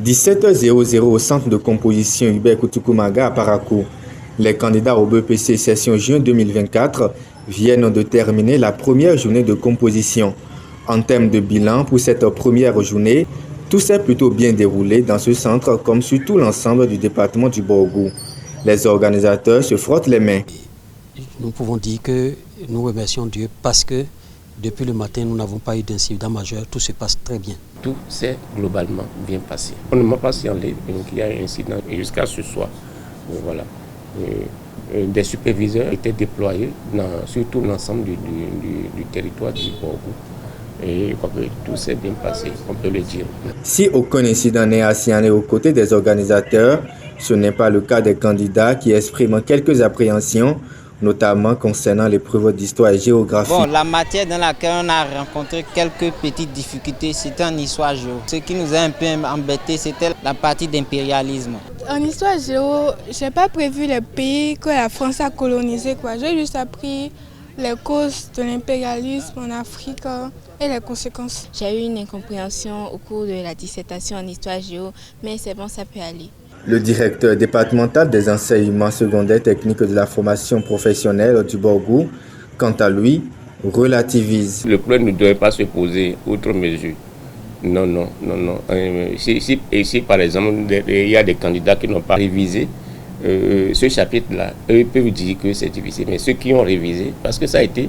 17h00 au centre de composition Hubert Kutukumaga à Parakou. Les candidats au BEPC session juin 2024 viennent de terminer la première journée de composition. En termes de bilan pour cette première journée, tout s'est plutôt bien déroulé dans ce centre comme sur tout l'ensemble du département du Borgou. Les organisateurs se frottent les mains. Nous pouvons dire que nous remercions Dieu parce que depuis le matin, nous n'avons pas eu d'incident majeur, tout se passe très bien. Tout s'est globalement bien passé. On ne m'a pas signalé qu'il y a un incident jusqu'à ce soir. Voilà. Des superviseurs étaient déployés sur tout l'ensemble du territoire du Borgou. Et tout s'est bien passé, on peut le dire. Si aucun incident n'est à signaler aux côtés des organisateurs, ce n'est pas le cas des candidats qui expriment quelques appréhensions, notamment concernant l'épreuve d'histoire et géographie. La matière dans laquelle on a rencontré quelques petites difficultés, c'était en histoire géo. Ce qui nous a un peu embêté, c'était la partie d'impérialisme. En histoire géo, je n'ai pas prévu les pays que la France a colonisés. J'ai juste appris les causes de l'impérialisme en Afrique et les conséquences. J'ai eu une incompréhension au cours de la dissertation en histoire géo, mais c'est bon, ça peut aller. Le directeur départemental des enseignements secondaires techniques de la formation professionnelle du Borgou, quant à lui, relativise. Le problème ne devrait pas se poser outre mesure. Non. Si par exemple, il y a des candidats qui n'ont pas révisé ce chapitre-là, eux peuvent dire que c'est difficile. Mais ceux qui ont révisé, parce que ça a été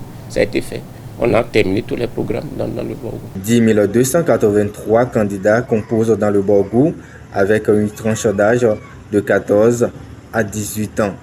fait. On a terminé tous les programmes dans le Borgou. 10 283 candidats composent dans le Borgou avec une tranche d'âge de 14 à 18 ans.